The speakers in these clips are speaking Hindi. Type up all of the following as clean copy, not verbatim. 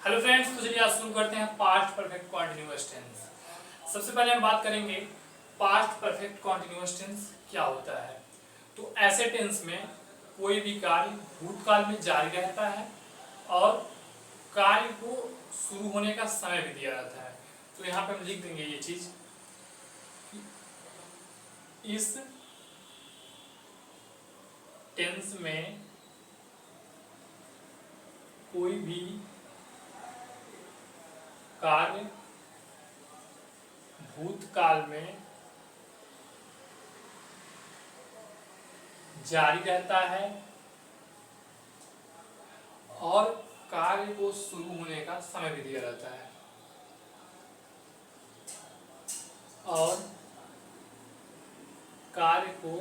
हेलो फ्रेंड्स, तो चलिए आज शुरू करते हैं पास्ट परफेक्ट कॉन्टिन्यूअस टेंस। सबसे पहले हम बात करेंगे पास्ट परफेक्ट कॉन्टिन्यूअस टेंस क्या होता है। तो ऐसे टेंस में कोई भी कार्य भूतकाल में जारी रहता है और कार्य को शुरू होने का समय भी दिया जाता है। तो यहाँ पे हम लिख देंगे ये चीज, इस टेंस में कोई भी कार्य भूतकाल में जारी रहता है और कार्य को शुरू होने का समय भी दिया जाता है। और कार्य को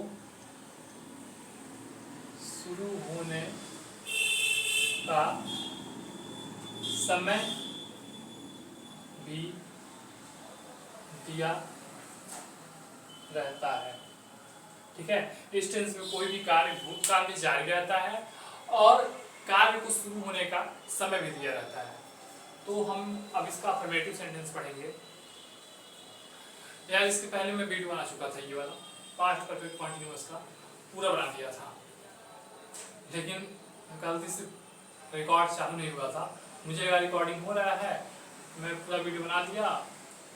शुरू होने का समय भी दिया रहता है। ठीक है, इस टेंस में कोई भी कार्य भूतकाल में जारी रहता है और कार्य को शुरू होने का समय भी दिया रहता है। तो हम अब इसका अफर्मेटिव सेंटेंस पढ़ेंगे। यार इसके पहले मैं वीडियो बना चुका था, ये वाला पास्ट परफेक्ट कॉन्टिन्यूअस का पूरा बना दिया था, लेकिन गलती से रिकॉर्ड चालू नहीं हुआ था। मुझे अगर रिकॉर्डिंग हो रहा है, मैं पूरा वीडियो बना दिया,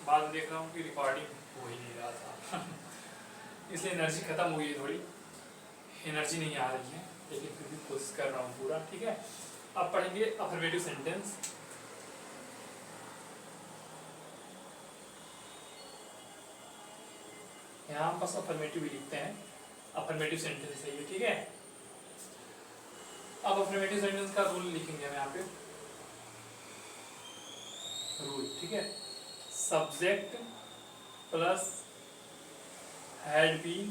बाद में देख रहा हूँ कि रिकॉर्डिंग हो ही नहीं रहा था इसलिए एनर्जी खत्म हो गई, थोड़ी एनर्जी नहीं आ रही है, लेकिन फिर भी कोशिश कर रहा हूँ पूरा। ठीक है, अब पढ़ेंगे अफर्मेटिव सेंटेंस। यहाँ हम बस अफर्मेटिव ही लिखते हैं, अफर्मेटिव सेंटेंस है ये। ठीक है, अब अफर्मेटिव सेंटेंस का रूल लिखेंगे हम यहाँ पे, रूल। ठीक है, subject plus had been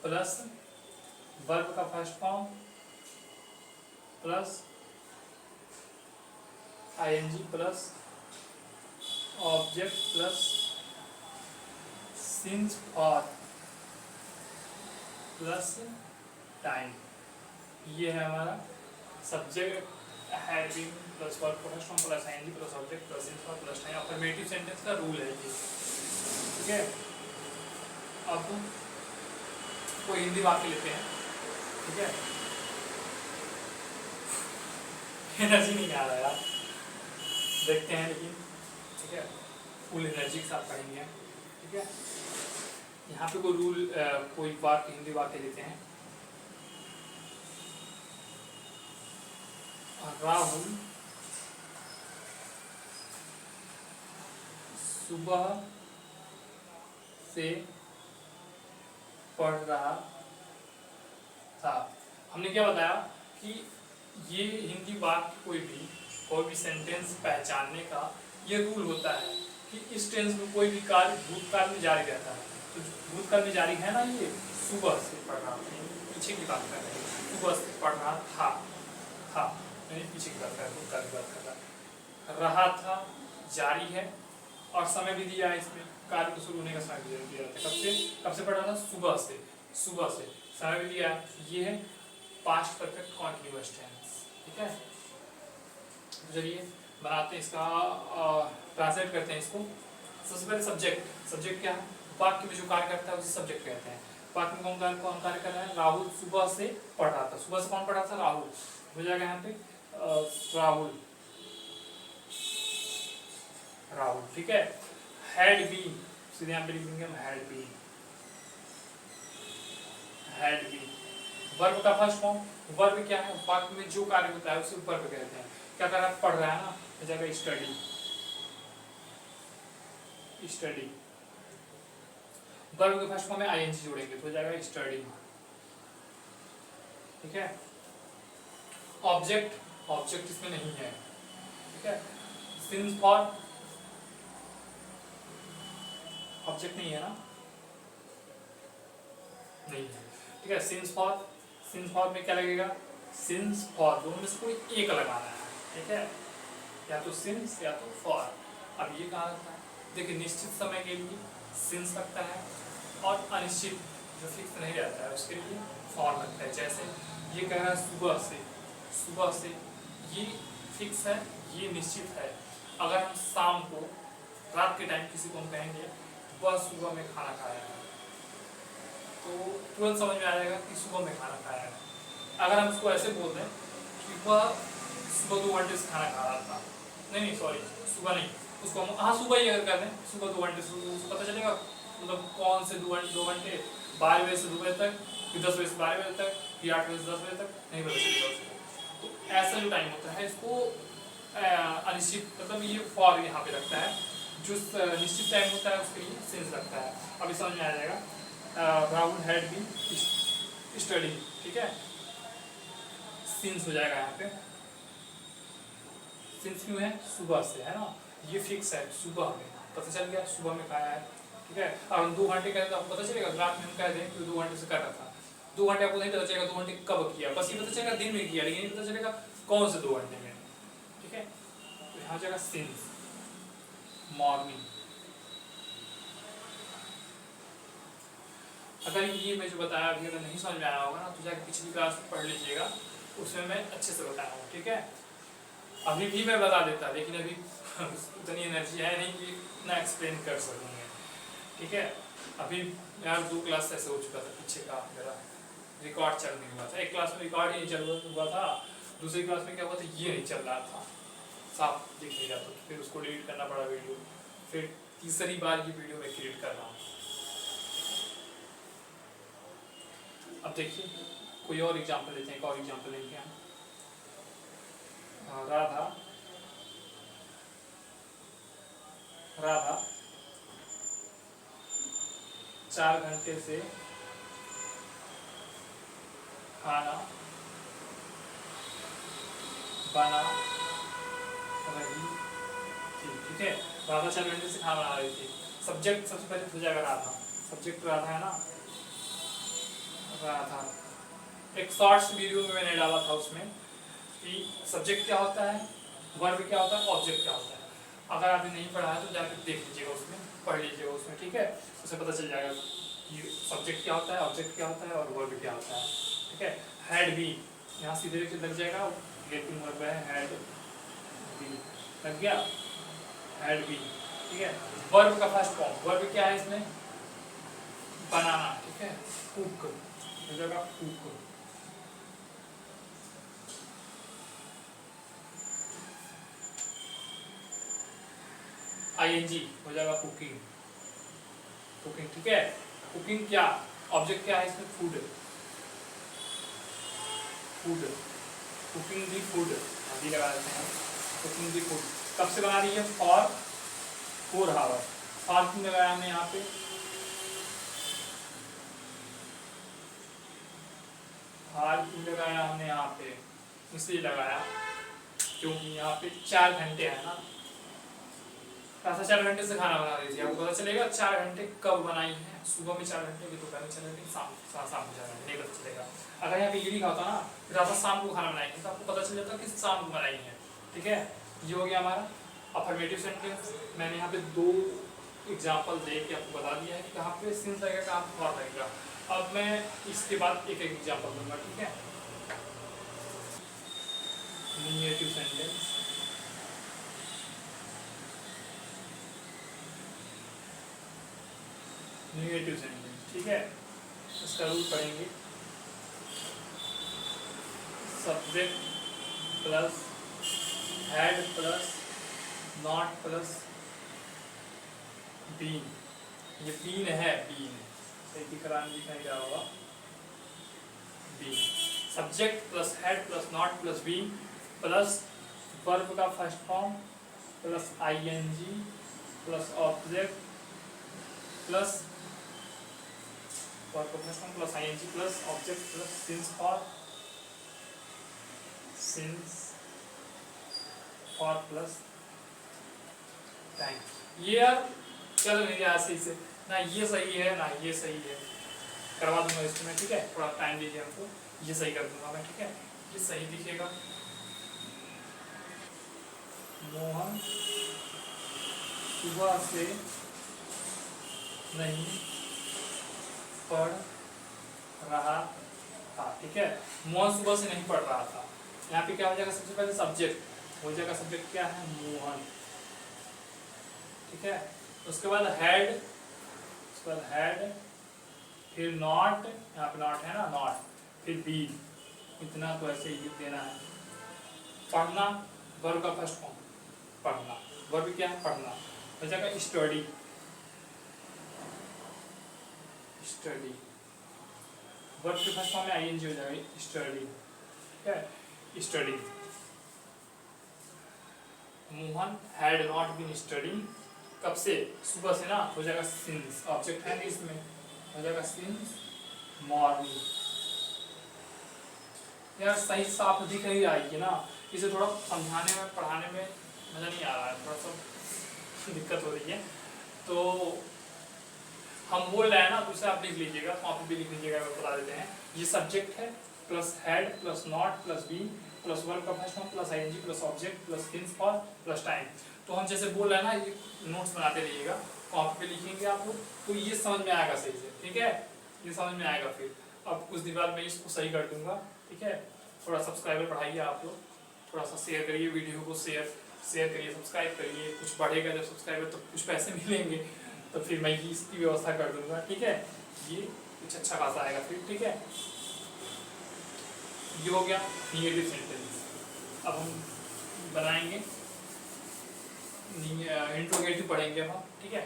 plus verb का first form plus ING plus object plus since और प्लस टाइम। ये है हमारा subject had been plus verb का first form plus ING plus object plus since और प्लस टाइम। अफर्मेटिव सेंटेंस का रूल है ये। ठीक है, अब कोई हिंदी वाक्य लेते हैं। ठीक है, एनर्जी नहीं आ रहा यार, देखते हैं लेकिन। ठीक है, फुल एनर्जी के साथ पढ़ेंगे। ठीक है, यहाँ पे कोई रूल कोई वाक्य हिंदी वाक्य लेते हैं। राहुल सुबह से पढ़ रहा था। हमने क्या बताया कि ये हिंदी वाक्य कोई भी सेंटेंस पहचानने का ये रूल होता है कि इस टेंस में कोई भी कार्य भूतकाल में जारी रहता है। तो भूतकाल में जारी है ना, ये सुबह से पढ़ रहा था, पीछे की बात कर रहे हैं। सुबह से पढ़ रहा था पीछे की बात कर रहे हैं, भूतकाल की बात कर रहा था जारी है और समय भी दिया है इसमें, कार्य को शुरू होने का समय भी दिया जाता है। कब से पढ़ रहा था? सुबह से समय भी दिया है। ये है पास्ट परफेक्ट कॉन्टिन्यूअस टेंस। ठीक है, तो चलिए बनाते हैं इसका, ट्रांसलेट करते हैं इसको। सबसे पहले सब्जेक्ट क्या है? वाक्य में जो कार्य करता है उसे सब्जेक्ट कहते हैं। वाक्य में कौन कार्य कर रहा है? राहुल सुबह से पढ़ रहा था। सुबह से कौन पढ़ रहा था? राहुल। हो जाएगा यहाँ पे राहुल। ठीक है, हैड बीन सीधे यहाँ पे लिख देंगे हम, हैड बीन। वर्ब का फर्स्ट फॉर्म, वर्ब क्या है? वाक्य में जो कार्य होता है उसे वर्ब कहते हैं। क्या कर रहा है? पढ़ रहा है ना, हो जाएगा स्टडी। वर्ब के फर्स्ट फॉर्म में आईएनजी जोड़ेंगे तो हो जाएगा स्टडी। ठीक है, ऑब्जेक्ट इसमें नहीं है। ठीक है, सिंस फॉर ऑब्जेक्ट नहीं है ना, नहीं है। ठीक है, सिंस फॉर में क्या लगेगा? सिंस फॉर, दोनों में से कोई एक लगाना है। ठीक है, या तो सिंस या तो फॉर। अब ये कहाँ लगता है? देखिए, निश्चित समय के लिए सिंस लगता है और अनिश्चित जो फिक्स नहीं रहता है उसके लिए फॉर लगता है। जैसे ये कह रहा है सुबह से, ये फिक्स है, ये निश्चित है। अगर हम शाम को, रात के टाइम किसी को हम कहेंगे वह सुबह में खाना खाया है, तो तुरंत समझ में आ जाएगा कि सुबह में खाना खाया है। अगर हम उसको ऐसे बोल दें कि वह सुबह 2 घंटे से खाना खा रहा था, नहीं सॉरी, सुबह नहीं, उसको हम हाँ सुबह ही अगर कर दें, सुबह 2 घंटे से, उसको पता चलेगा मतलब कौन से 2 घंटे, 12 बजे से 2 बजे तक, फिर 10 बजे से 12 बजे तक, फिर 8 बजे से 10 बजे तक, नहीं पता चलेगा उसको। तो ऐसा जो टाइम होता है इसको अनिश्चित, मतलब ये फॉर यहाँ पे रखता है, जो निश्चित टाइम होता है उसके लिए सेंस रखता है। अभी समझ में आ जाएगा। राहुल हैड बीन स्टडी, ठीक है, सिंस हो जाएगा यहाँ पे। सिंस क्यों है? सुबह से, है ना, ये फिक्स है, सुबह में पता चल गया, सुबह में खाया है, ठीक है। और हम 2 घंटे कहें तो आपको पता चलेगा, रात में हम कह दें कि 2 घंटे से कर रहा था, 2 घंटे आपको नहीं पता चलेगा 2 घंटे कब किया, बस ये पता चलेगा दिन में किया, लेकिन ये पता चलेगा कौन से 2 घंटे में, ठीक है। तो यहाँ हो जाएगा सिंस मॉर्निंग। अगर ये मैं जो बताया अभी अगर नहीं समझ में आया होगा ना, तो जाकर पिछली क्लास पढ़ लीजिएगा, उसमें मैं अच्छे से बताया हूँ, ठीक है। अभी भी मैं बता देता, लेकिन अभी उतनी एनर्जी है नहीं कि इतना एक्सप्लेन कर सकेंगे, ठीक है। अभी यार 2 क्लास ऐसे हो चुका था, पीछे का मेरा रिकॉर्ड चल नहीं हुआ था, एक क्लास में रिकॉर्ड ही नहीं चल हुआ था, दूसरी क्लास में क्या हुआ था, ये नहीं चल रहा था, साफ दिख नहीं रहा था, फिर उसको डिलीट करना पड़ा वीडियो, फिर तीसरी बार ये वीडियो मैं क्रिएट कर रहा हूँ। अब देखिए कोई और एग्जाम्पल लेते हैं, एक और एग्जाम्पल लेंगे हम। राधा 4 घंटे से खाना बना रही थी, ठीक है। राधा 4 घंटे से खाना बना रही थी। सब्जेक्ट सबसे पहले हो जाएगा राधा, सब्जेक्ट राधा है ना, राधा। एक शॉर्ट्स वीडियो में मैंने डाला था उसमें कि सब्जेक्ट क्या होता है, वर्ब क्या होता है, ऑब्जेक्ट क्या होता है। अगर आपने नहीं पढ़ा है तो जाकर देख लीजिएगा, उसमें पढ़ लीजिएगा उसमें, ठीक है। उससे पता चल जाएगा कि सब्जेक्ट क्या होता है, ऑब्जेक्ट क्या होता है और वर्ब क्या होता है, ठीक है। हैड बी यहाँ सीधे लग जाएगा, लेकिन वर्ब है हैड बी, लग गया, हैड बी, ठीक है। वर्ब का फर्स्ट फॉर्म, वर्ब क्या है इसमें, बनाना, ठीक है, कुक हो जाएगा, कुक। आईएनजी हो जाएगा कुकिंग, कुकिंग, ठीक है। कुकिंग क्या, ऑब्जेक्ट क्या है इसमें, फूड, फूड, कुकिंग दी फूड, अभी लगा देते हैं, कुकिंग दी फूड। कब से बना रही है, फॉर 4 आवर। फॉर क्यों लगाया हमने यहाँ पे, फॉर क्यों लगाया हमने यहाँ पे, इसलिए लगाया क्योंकि यहाँ पे 4 घंटे है ना, ऐसा 4 घंटे से खाना बना रही थी, आपको पता चलेगा 4 घंटे कब बनाई है, सुबह में 4 घंटे, दोपहर में 4 घंटे, शाम को 4 घंटे, नहीं पता चलेगा। अगर यहाँ पे ये लिखा होता ना फिर आप शाम को खाना बनाएंगे तो आपको पता चल जाता कि शाम को बनाई है, ठीक है। ये हो गया हमारा अफर्मेटिव सेंटेंस। मैंने यहाँ पे 2 एग्जाम्पल दे के आपको बता दिया है कि कहाँ पे सिंस लगेगा, कहाँ पे फॉर लगेगा। अब मैं इसके बाद एक एक एग्जाम्पल दूंगा, ठीक है। न्यूमेरेटिव सेंटेंस, न्यूमेरेटिव सेंटेंस, ठीक है। इसका रूल पढ़ेंगे, subject plus had plus not plus been, ये बीन है, बीन सही दिख रहा होगा, been. Subject plus had plus not plus been plus verb का first form plus ING plus object plus verb का first form plus ING plus object plus since for plus time. ये यार चल नहीं रहा सही से, ना ये सही है ना ये सही है, करवा दूंगा इसको मैं, ठीक है। थोड़ा टाइम दीजिए हमको, ये सही कर दूंगा मैं, ठीक है। ये सही दिखेगा, मोहन सुबह से नहीं पढ़ रहा था, ठीक है। मोहन सुबह से नहीं पढ़ रहा था, यहाँ पे क्या हो जाएगा, सबसे पहले सब्जेक्ट, हो जाएगा सब्जेक्ट क्या है, मोहन। ठीक है, उसके बाद हेड, उसके बाद हेड, फिर नॉट, यहाँ पे नॉट है ना, नॉट, फिर बी, इतना तो ऐसे ही देना है। पढ़ना, वर्ब का फर्स्ट फॉर्म पढ़ना, वर्ब क्या है, पढ़ना। हो जाएगा स्टडी, स्टडी, वर्ब के फर्स्ट फॉर्म में आईएनजी हो जाएगा, स्टडी। ठीक है, study. Mohan had not been studying, कब से, सुबह से ना, हो जाएगा सिंस, ऑब्जेक्ट है इसमें, हो जाएगा सिंस मॉर्निंग। यार सही साफ दिख नहीं रहा है ना, इसे थोड़ा समझाने में पढ़ाने में मजा नहीं आ रहा है, थोड़ा सा दिक्कत हो रही है। तो हम बोल रहे हैं ना, दूसरा आप लिख लीजिएगा, कॉपी भी लिख लीजिएगा, बता देते हैं। ये सब्जेक्ट है plus head plus not plus be plus verb का first form plus ING plus object plus since for plus time. तो हम जैसे बोल रहे हैं ना, ये नोट्स बनाते रहिएगा, कॉपी पे लिखेंगे आप लोग, तो ये समझ में आएगा सही से। ठीक है, ये समझ में आएगा। फिर अब कुछ दिन बाद मैं इसको सही कर दूंगा। ठीक है, थोड़ा सब्सक्राइबर बढ़ाइए आप लोग, थोड़ा सा शेयर करिए वीडियो को, शेयर करिए, सब्सक्राइब करिए। कुछ बढ़ेगा जब सब्सक्राइबर तो कुछ पैसे मिलेंगे, तो फिर मैं इसकी व्यवस्था कर दूंगा। ठीक है, ये कुछ अच्छा खासा आएगा फिर। ठीक है, ये हो गया निगेटिव सेंटेंस। अब हम बनाएंगे इंट्रोगेटिव, पढ़ेंगे हम। ठीक है,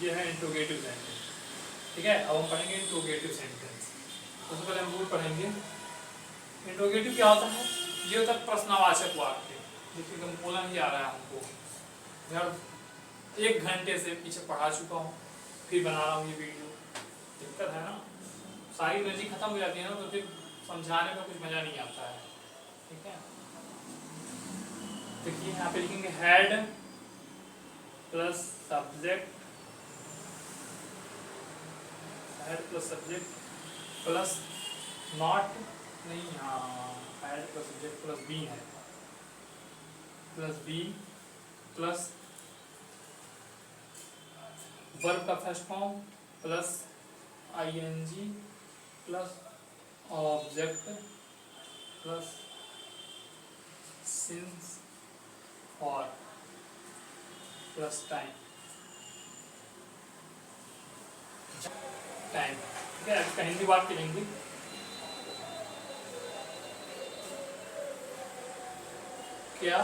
ये है इंट्रोगेटिव सेंटेंस। ठीक है, अब हम पढ़ेंगे इंट्रोगेटिव सेंटेंस। सबसे पहले हम रूल पढ़ेंगे। इंट्रोगेटिव क्या होता है, ये होता है प्रश्नवाचक वाक्य। देखिए एकदम बोला नहीं आ रहा है हमको, यार 1 घंटे से पीछे पढ़ा चुका हूँ, फिर बना रहा हूँ ये वीडियो, दिक्कत है ना, सारी एनर्जी खत्म हो जाती है ना, तो फिर समझाने में कुछ मजा नहीं आता है। ठीक है, देखिए यहाँ पे लिखेंगे head plus subject, head plus subject plus not, नहीं, हाँ head plus subject plus be है, प्लस बी प्लस वर्ब का first form plus ING plus object plus since और प्लस टाइम। टाइम, ठीक है, इसका हिंदी बात करेंगे। क्या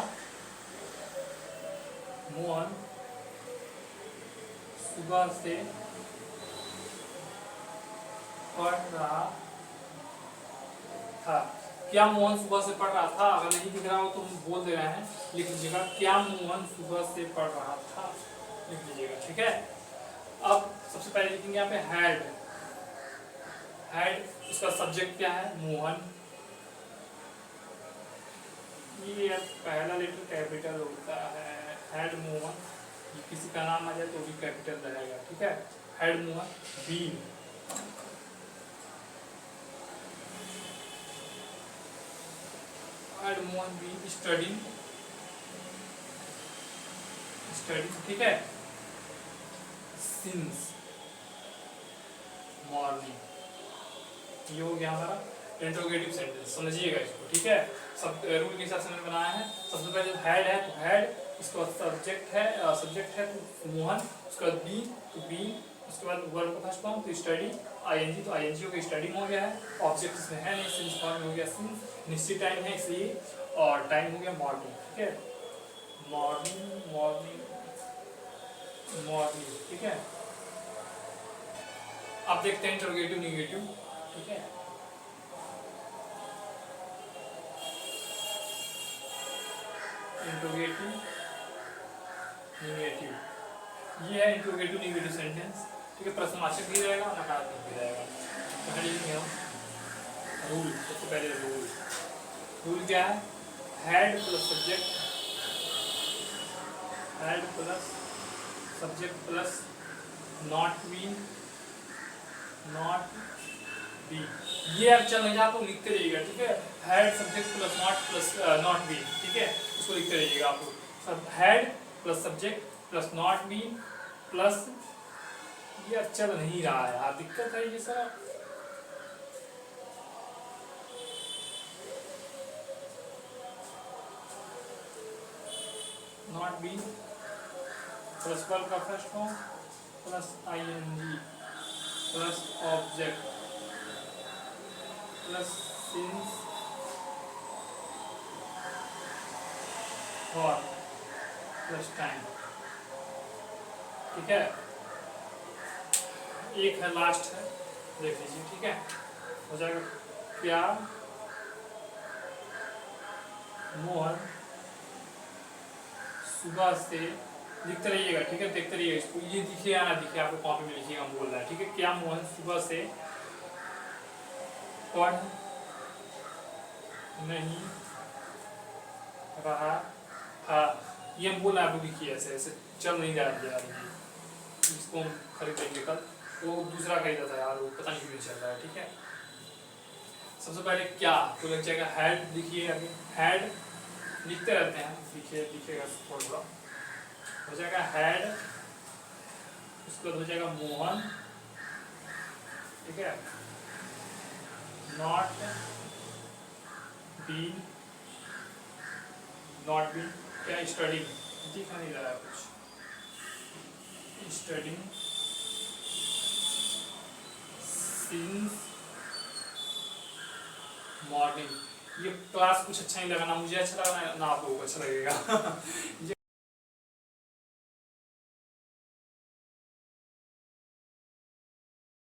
मोहन सुबह से पढ़ रहा था, क्या मोहन सुबह से पढ़ रहा था। अगर नहीं दिख रहा हो तो हम बोल दे रहे हैं, लिख लीजिएगा क्या मोहन सुबह से पढ़ रहा था, लिख लीजिएगा। ठीक है, अब सबसे पहले लिखेंगे यहाँ पे हैड, हैड इसका सब्जेक्ट क्या है, मोहन। ये पहला लेटर कैपिटल होता है, हेड मोहन, किसी का नाम आ जाए तो भी कैपिटल रहेगा। ठीक है, head Mohan. Be, head Mohan be study, study. ठीक है, सिंस मॉर्निंग। ये हो गया हमारा इंट्रोगेटिव सेंटेंस, समझिएगा इसको। ठीक है, सब रूल के हिसाब से मैंने बनाया है। सबसे पहले हेड है तो हेड, उसके बाद सब्जेक्ट है तो मोहन, उसके बाद बी तो बी, उसके बाद वर्ब का फर्स्ट फॉर्म तो स्टडी, आईएनजी तो आईएनजी हो गया, स्टडी हो गया है। ऑब्जेक्ट इसमें है नहीं, सिंस फॉर्म हो गया सिंस, निश्चित टाइम है इसलिए, और टाइम हो गया मॉर्निंग। ठीक है, मॉर्निंग मॉर्निंग मॉर्निंग। ठीक है, अब देखते हैं इंट्रोगेटिव निगेटिव। ठीक है, इंट्रोगेटिव निगेटिव, ये है इंट्रोगेटिव निगेटिव सेंटेंस। ठीक है, प्रश्नवाचक भी रहेगा, नकारात्मक भी रहेगा। तो लिखेंगे हम रूल। सबसे पहले रूल क्या है, head plus subject, head plus subject plus not B, not be. ये अब चल नहीं आप लोग लिखते रहिएगा। ठीक है, head subject plus not plus not be. ठीक है, इसको लिखते रहिएगा आप लोग, सब head plus subject plus not be plus, ये चल नहीं रहा है यार, दिक्कत है ये sir. Not been plus verb का first form plus ing plus object plus since और प्लस टाइम। ठीक है, एक है लास्ट है, देख लीजिए। ठीक है, हो जाएगा क्या मोहन सुबह से, लिखते रहिएगा। ठीक है, देखते रहिएगा इसको, ये दिखे या ना दिखे आपको कॉपी में लिखिएगा, हम बोल रहा है। ठीक है, क्या मोहन सुबह से पढ़ नहीं रहा था, ये हम बोल रहे हैं, आप लिखिए। ऐसे ऐसे चल नहीं रहा है यार, इसको हम खरीदेंगे कल। वो दूसरा खरीदा था यार, वो पता नहीं क्यों चल रहा है। ठीक है, सबसे पहले क्या तो लग जाएगा हेड, लिखिए आगे हेड, लिखते रहते हैं, लिखिएगा थोड़ा थोड़ा, हो जाएगा हेड, उसके बाद हो जाएगा मोहन। ठीक है, नॉट बीन क्या स्टडिंग, दिखा नहीं रहा है कुछ, स्टडिंग सिंस मॉर्निंग। ये क्लास कुछ अच्छा नहीं लगा ना, मुझे अच्छा लगा ना आप लोगों को अच्छा लगेगा।